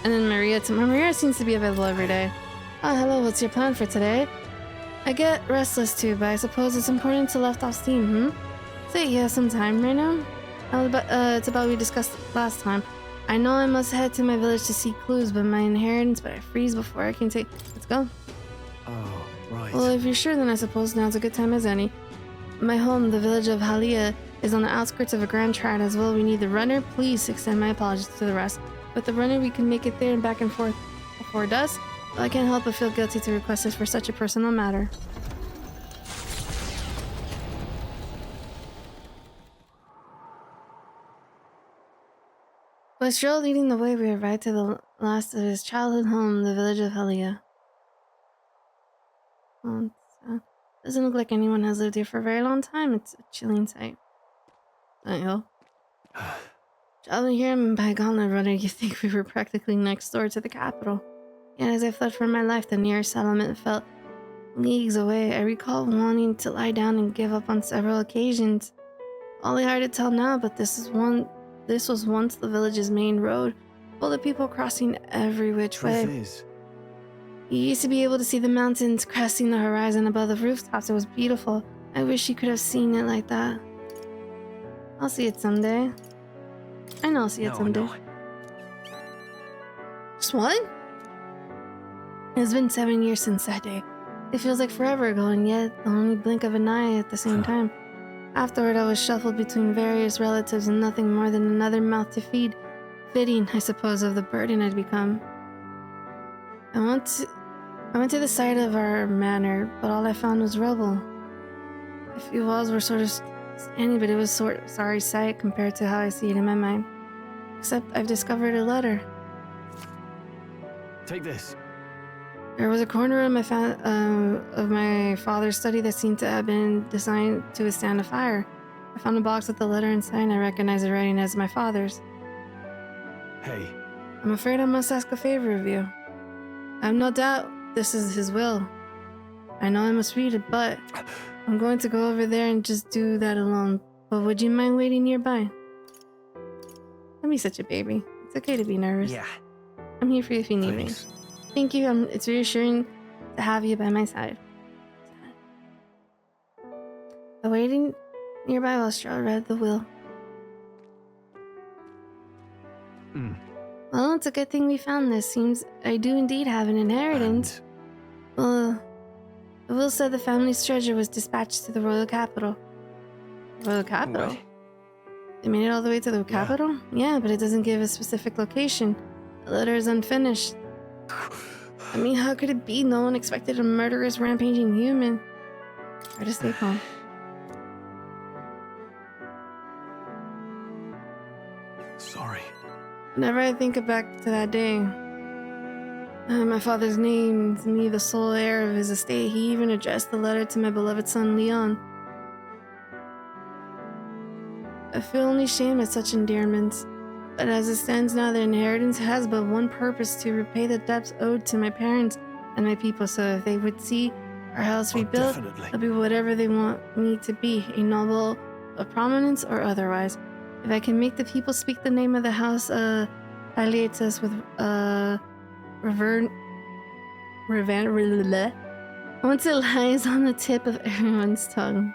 And then Maria seems to be available every day. Oh, hello, what's your plan for today? I get restless too, but I suppose it's important to let off steam, So you have some time right now? It's about what we discussed last time. I know I must head to my village to seek clues, but my inheritance, but I freeze before I can take... Let's go. Oh, right. Well, if you're sure, then I suppose now's a good time as any. My home, the village of Halia, is on the outskirts of a grand trad as well. We need the runner. Please extend my apologies to the rest. With the runner, we can make it there and back and forth before dusk. Well, I can't help but feel guilty to request this for such a personal matter. With Strohl leading the way, we arrived to the last of his childhood home, the village of Halia. Well, doesn't look like anyone has lived here for a very long time. It's a chilling sight. Traveling here by gauntlet runner, you think we were practically next door to the capital. Yet as I fled for my life, the nearest settlement felt leagues away. I recall wanting to lie down and give up on several occasions. Only hard to tell now, but this was once the village's main road, full of people crossing every which way. You used to be able to see the mountains cresting the horizon above the rooftops. It was beautiful. I wish you could have seen it like that. I'll see it someday. I know I'll see it someday. No. Just what? It's been 7 years since that day. It feels like forever ago, and yet the only blink of an eye at the same time. Afterward, I was shuffled between various relatives and nothing more than another mouth to feed. Fitting, I suppose, of the burden I'd become. I went to the side of our manor, but all I found was rubble. A few walls were sort of standing, but it was sort of sorry sight compared to how I see it in my mind. Except I've discovered a letter. Take this. There was a corner of my father's study that seemed to have been designed to withstand a fire. I found a box with the letter inside, and I recognized the writing as my father's. Hey. I'm afraid I must ask a favor of you. I have no doubt this is his will. I know I must read it, but I'm going to go over there and just do that alone. But would you mind waiting nearby? Don't be such a baby. It's okay to be nervous. Yeah. I'm here for you if you need me. Thank you. It's reassuring to have you by my side. Waiting nearby while Strohl read the will. Well, it's a good thing we found this. Seems I do indeed have an inheritance. Well, the will said the family's treasure was dispatched to the royal capital. Royal capital? What? They made it all the way to the capital? Yeah, but it doesn't give a specific location. The letter is unfinished. I mean, how could it be? No one expected a murderous, rampaging human. Try to stay calm. Sorry. Whenever I think back to that day, my father's named me the sole heir of his estate. He even addressed the letter to my beloved son, Leon. I feel only shame at such endearments. But as it stands now, the inheritance has but one purpose: to repay the debts owed to my parents and my people. So if they would see our house rebuilt, Definitely. I'll be whatever they want me to be, a noble of prominence or otherwise. If I can make the people speak the name of the house, Alietus with once it lies on the tip of everyone's tongue.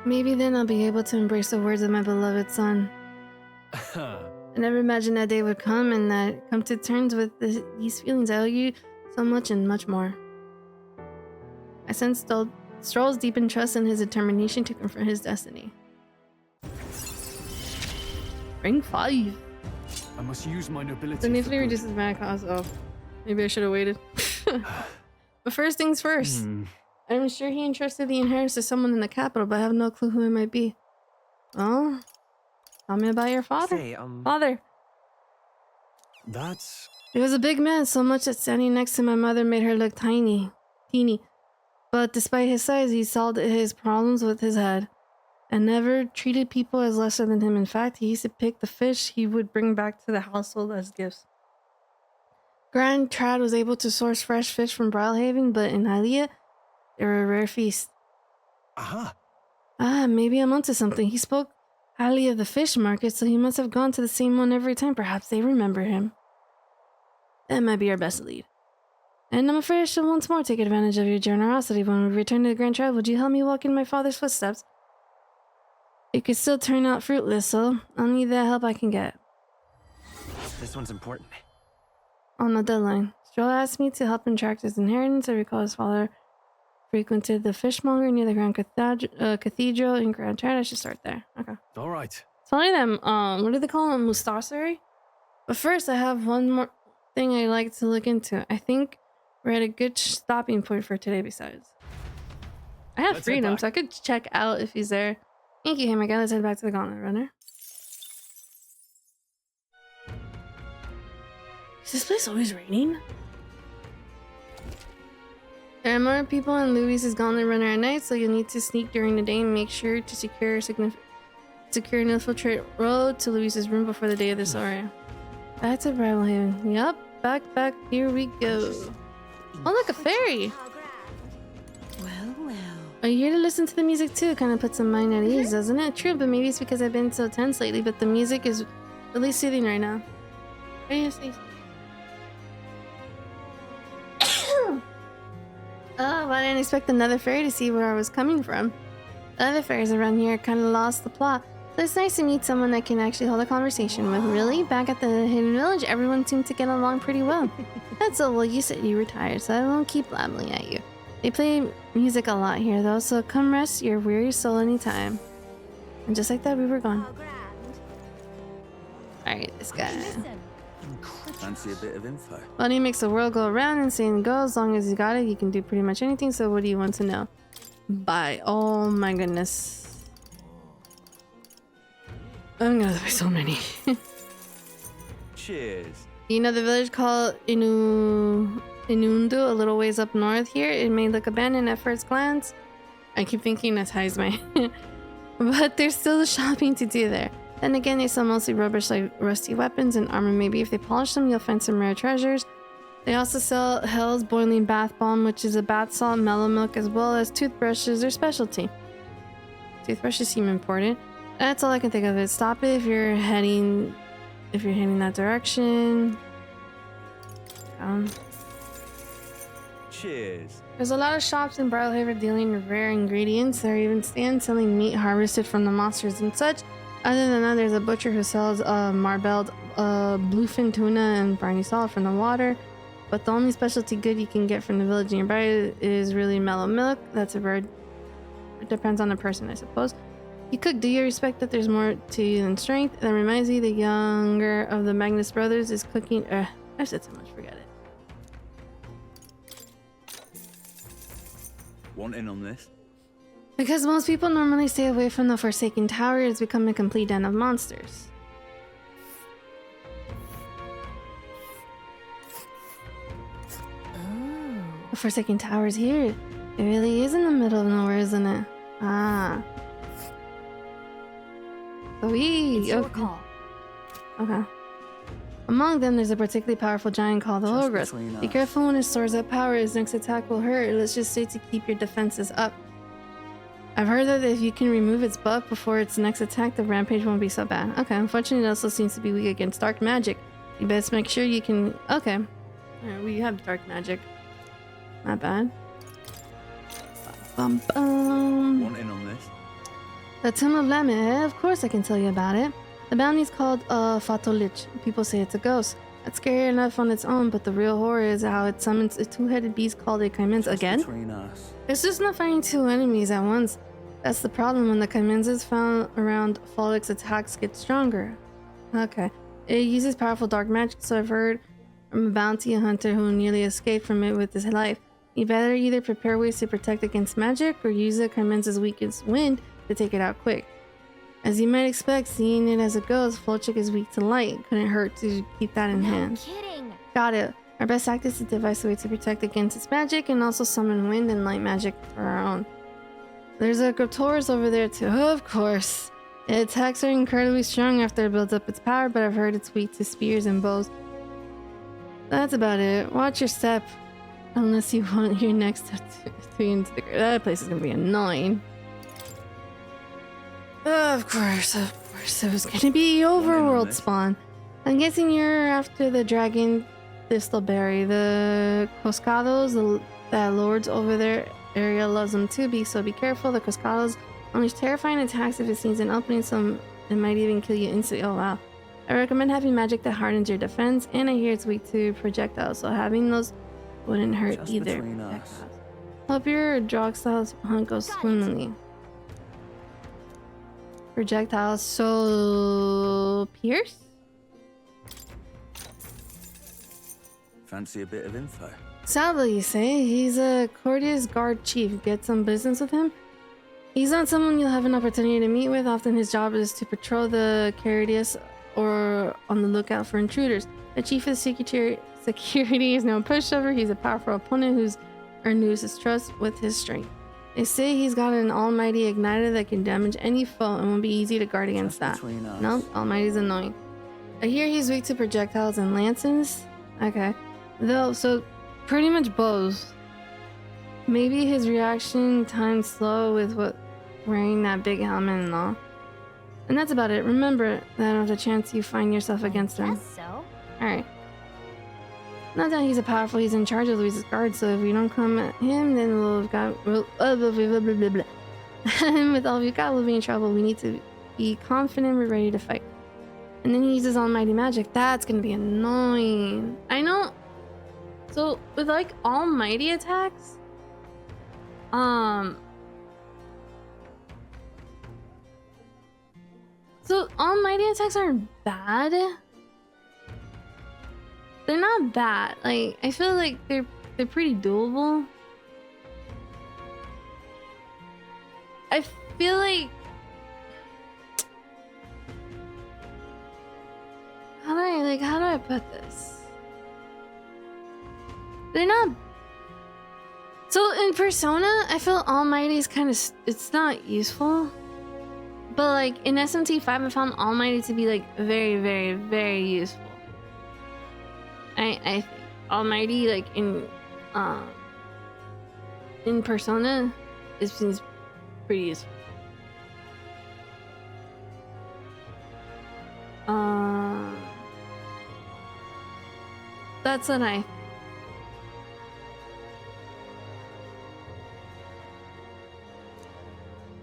Maybe then I'll be able to embrace the words of my beloved son. I never imagined that day would come, and that come to terms with these feelings. I owe you so much and much more. I sensed Strohl's deepened trust and his determination to confront his destiny. Ring 5. I must use my nobility. So Nathan reduces mana cost. Oh, maybe I should have waited. But first things first. I'm sure he entrusted the inheritance to someone in the capital, but I have no clue who it might be. Oh, tell me about your father. Say, Father. That's... He was a big man, so much that standing next to my mother made her look teeny. But despite his size, he solved his problems with his head, and never treated people as lesser than him. In fact, he used to pick the fish he would bring back to the household as gifts. Grand Trad was able to source fresh fish from Brilhaven, but in Halia, they were a rare feast. Aha. Maybe I'm onto something. He spoke alley of the fish market, so he must have gone to the same one every time. Perhaps they remember him. That might be our best lead. And I'm afraid I should once more take advantage of your generosity. When we return to the Grand Tribe, would you help me walk in my father's footsteps? It could still turn out fruitless, so I'll need that help I can get. This one's important. On the deadline, Strohl asked me to help him track his inheritance. I recall his father frequented the fishmonger near the Grand Cathedral in Grand Tribe. I should start there. Okay. All right. It's funny them, what do they call them? Mustasari? But first, I have one more thing I'd like to look into. I think we're at a good stopping point for today besides. I have Let's head freedom, back. so I could check out if he's there. Thank you, hey my guy. Let's head back to the Gauntlet Runner. Is this place always raining? There are more people in Louis's Gauntlet Runner at night, so you'll need to sneak during the day and make sure to secure an infiltrate road to Louis's room before the day of this hour. Back to Bridlehaven. Yup, back, here we go. Oh, look, a fairy! Well. Are you here to listen to the music too? Kind of puts the mind at ease, doesn't it? True, but maybe it's because I've been so tense lately, but the music is really soothing right now. What do you say? Oh, well, I didn't expect another fairy to see where I was coming from. The other fairies around here kind of lost the plot. So it's nice to meet someone I can actually hold a conversation with. Really? Back at the Hidden Village, everyone seemed to get along pretty well. That's all. Well, you said you retired, so I won't keep blabbling at you. They play music a lot here, though, so come rest your weary soul anytime. And just like that, we were gone. Alright, this guy. Fancy a bit of info? Money makes the world go around and saying go. As long as you got it, you can do pretty much anything. So what do you want to know? Bye. Oh my goodness. I'm gonna buy so many. Cheers. You know the village called Inundu, a little ways up north here? It may look abandoned at first glance. I keep thinking that's Heisman. But there's still shopping to do there. Then again, they sell mostly rubbish like rusty weapons and armor. Maybe if they polish them, you'll find some rare treasures. They also sell Hell's Boiling Bath Bomb, which is a bath salt, mellow milk, as well as toothbrushes, their specialty. Toothbrushes seem important. That's all I can think of it. Stop it if you're heading that direction. Cheers. There's a lot of shops in Bridlehaven dealing with rare ingredients. There are even stands selling meat harvested from the monsters and such. Other than that, there's a butcher who sells marbelled bluefin tuna and briny salt from the water. But the only specialty good you can get from the village nearby is really mellow milk. That's a bird. It depends on the person, I suppose. You cook, do you respect that there's more to you than strength? That reminds me, the younger of the Magnus brothers is cooking. I've said so much, forget it. Want in on this? Because most people normally stay away from the Forsaken Tower, it's become a complete den of monsters. Oh. The Forsaken Tower's here. It really is in the middle of nowhere, isn't it? Ah. Sweet. It's your Okay. call. Okay. Among them, there's a particularly powerful giant called the Just Ogress. between Be us. careful when it stores up power. His next attack will hurt. Let's just say to keep your defenses up. I've heard that if you can remove its buff before its next attack, the rampage won't be so bad. Okay, unfortunately, it also seems to be weak against dark magic. You best make sure you can... Okay. Alright, we have dark magic. Not bad. Bum, bum. Want in on this? The Tomb of Lamech, of course I can tell you about it. The bounty's called Fatolich. People say it's a ghost. That's scary enough on its own, but the real horror is how it summons a two-headed beast called a Caimens Just again. between us. It's just not fighting two enemies at once. That's the problem. When the Caimens found around Folic's attacks get stronger. Okay. It uses powerful dark magic, so I've heard from a bounty hunter who nearly escaped from it with his life. You better either prepare ways to protect against magic or use the Caimens' weakest wind to take it out quick. As you might expect, seeing it as a ghost, Flowchick is weak to light. Couldn't hurt to keep that in hand. Kidding. Got it. Our best act is to devise a way to protect against its magic and also summon wind and light magic for our own. There's a Grotors over there too, of course. Its attacks are incredibly strong after it builds up its power, but I've heard it's weak to spears and bows. That's about it. Watch your step. Unless you want your next step to be into the... That place is gonna be annoying. Of course, of course, it was gonna be overworld spawn. I'm guessing you're after the dragon thistleberry. The Coscados, that lords over their area loves them too, so be careful. The Coscados unleash terrifying attacks if it sees an opening, so it might even kill you instantly. Oh wow. I recommend having magic that hardens your defense, and I hear it's weak to projectiles, so having those wouldn't hurt Just either. between us. Hope your Drogstyles hunt goes swimmingly. Projectiles, so Pierce? Fancy a bit of info? Sadly, you say. He's a courteous guard chief. Get some business with him? He's not someone you'll have an opportunity to meet with. Often his job is to patrol the Caridius or on the lookout for intruders. The chief of security is no pushover. He's a powerful opponent who's earned News' trust with his strength. They say he's got an almighty igniter that can damage any foe and won't be easy to guard against that. No, almighty's annoying. I hear he's weak to projectiles and lances. Okay. Though, so pretty much bows. Maybe his reaction time's slow with what wearing that big helmet and all. And that's about it. Remember that on the chance you find yourself against him. Guess so. Alright. Not that he's he's in charge of Louise's guard, so if we don't come at him, then we've got and with all we've got, we'll be in trouble. We need to be confident we're ready to fight. And then he uses almighty magic. That's gonna be annoying. I know. So with like almighty attacks, so almighty attacks aren't bad. They're not bad. Like, I feel like they're pretty doable. I feel like how do I put this? They're not. So in Persona, I feel Almighty is kind of it's not useful. But like in SMT5, I found Almighty to be like very, very, very useful. I think Almighty like in Persona seems pretty useful. That's what I.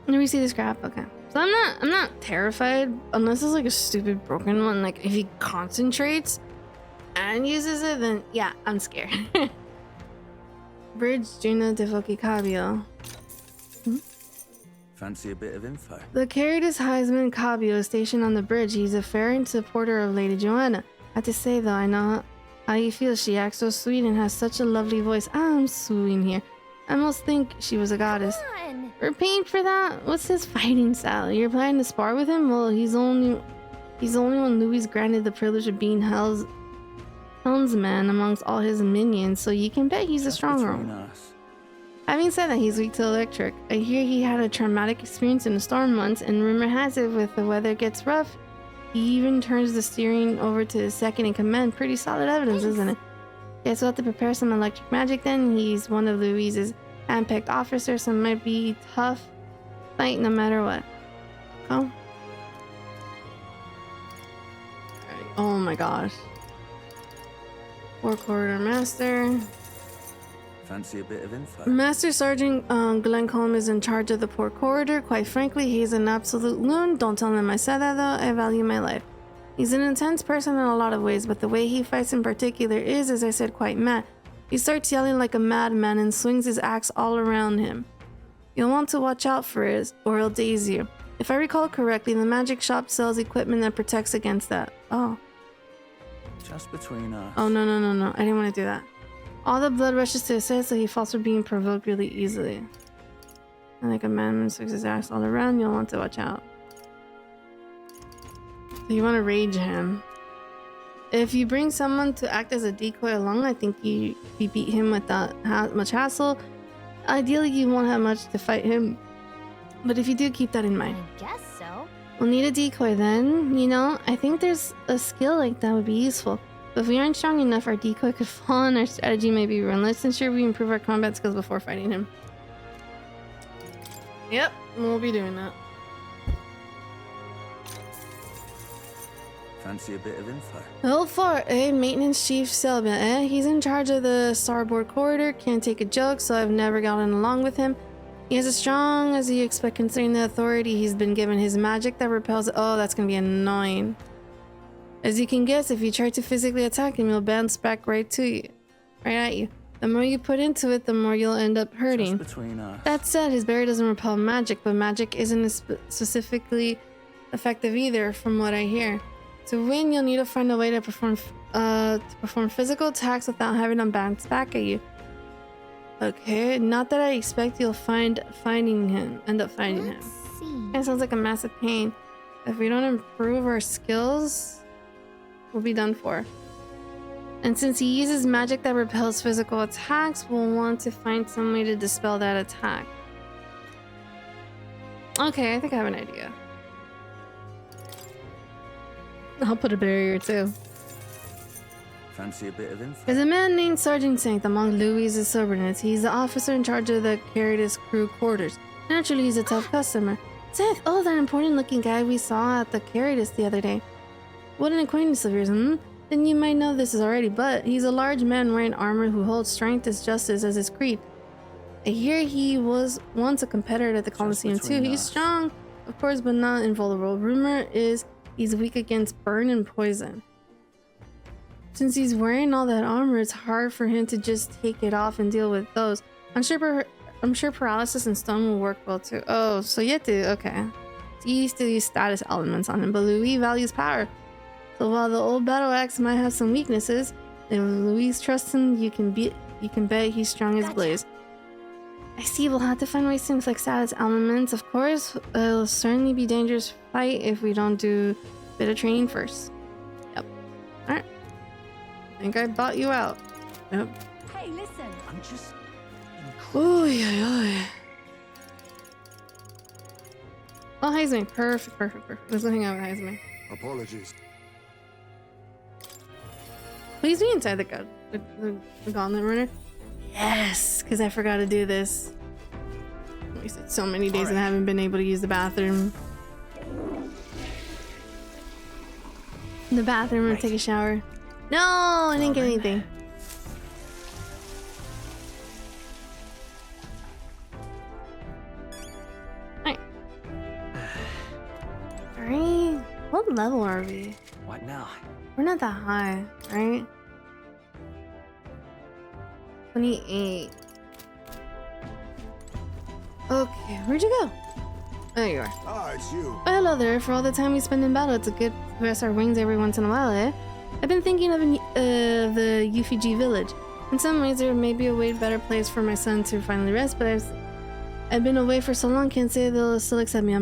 Let me see the scrap. Okay, so I'm not terrified unless it's like a stupid broken one. Like if he concentrates and uses it, then yeah, I'm scared. Bridge Juno de Cabio. Fancy a bit of info? The Caritas Heisman Cabio is stationed on the bridge. He's a fervent supporter of Lady Joanna. I have to say though, I know how you feel. She acts so sweet and has such a lovely voice. I'm suing here. I almost think she was a goddess. We're paying for that? What's his fighting style? You're planning to spar with him? Well, he's only one Louis granted the privilege of being helmsman amongst all his minions, so you can bet he's a strong one. Having said that, he's weak to electric. I hear he had a traumatic experience in the storm once, and rumor has it if the weather gets rough, he even turns the steering over to his second in command. Pretty solid evidence, isn't it? Guess we'll have to prepare some electric magic then. He's one of Louise's handpicked officers, so it might be tough fight no matter what. Oh. Alright. Oh my gosh. 4 Corridor Master. Fancy a bit of info? Master Sergeant Glencombe is in charge of the Port Corridor. Quite frankly, he's an absolute loon. Don't tell him I said that though. I value my life. He's an intense person in a lot of ways, but the way he fights in particular is, as I said, quite mad. He starts yelling like a madman and swings his axe all around him. You'll want to watch out for it, or he'll daze you. If I recall correctly, the magic shop sells equipment that protects against that. Oh. Just between us. Oh, no. I didn't want to do that. All the blood rushes to his head, so he falls for being provoked really easily. And like a madman swings his axe all around, you'll want to watch out. So you want to rage him. If you bring someone to act as a decoy along, I think you beat him without much hassle. Ideally, you won't have much to fight him. But if you do, keep that in mind. I guess so. We'll need a decoy then. You know, I think there's a skill like that would be useful. But if we aren't strong enough, our decoy could fall and our strategy may be ruined. Let's ensure we improve our combat skills before fighting him. Yep, we'll be doing that. Fancy a bit of info? Level 4, Maintenance Chief Selbia, He's in charge of the starboard corridor. Can't take a joke, so I've never gotten along with him. He is as strong as you expect considering the authority he's been given. His magic that repels— oh, that's gonna be annoying. As you can guess, if you try to physically attack him, he'll bounce back right at you. The more you put into it, the more you'll end up hurting. Just between us. That said, his barrier doesn't repel magic, but magic isn't specifically effective either, from what I hear. To win, you'll need to find a way to perform physical attacks without having them bounce back at you. Okay, not that I expect you'll end up finding him. Let's see. That sounds like a massive pain. If we don't improve our skills, we'll be done for. And since he uses magic that repels physical attacks, we'll want to find some way to dispel that attack. Okay, I think I have an idea. I'll put a barrier too. Fancy a bit of info? There's a man named Sergeant Saint among Louis's subordinates. He's the officer in charge of the Caritas crew quarters. Naturally, he's a tough customer. Seth, oh, that important looking guy we saw at the Caritas the other day. What an acquaintance of yours, Then you might know this already, but he's a large man wearing armor who holds strength as justice as his creed. I hear he was once a competitor at the Coliseum too. He's strong, of course, but not invulnerable. Rumor is he's weak against burn and poison. Since he's wearing all that armor, it's hard for him to just take it off and deal with those. I'm sure paralysis and stun will work well too. Oh, so you have to— okay. So you used to use status elements on him, but Louis values power. So while the old battle axe might have some weaknesses, if Louis trusts him, you can bet he's strong as Blaze. I see, we'll have to find ways to inflict status elements, of course. It'll certainly be a dangerous fight if we don't do a bit of training first. Yep. Alright. I think I bought you out. Yep. Hey, listen. I'm just. Oh, yeah. Oh, Heisman. Perfect. Let's go hang out with Heisman. Apologies. Please be inside the gauntlet runner. Yes, because I forgot to do this. I wasted so many days and I haven't been able to use the bathroom. And take a shower. No, I didn't get anything. Alright. Alright. What level are we? What now? We're not that high, right? 28. Okay, where'd you go? There you are. Ah, it's you. Oh, hello there. For all the time we spend in battle, it's a good to rest our wings every once in a while, eh? I've been thinking of the UFG village. In some ways, there may be a way better place for my son to finally rest, but I've been away for so long, can't say they'll still accept me. I'm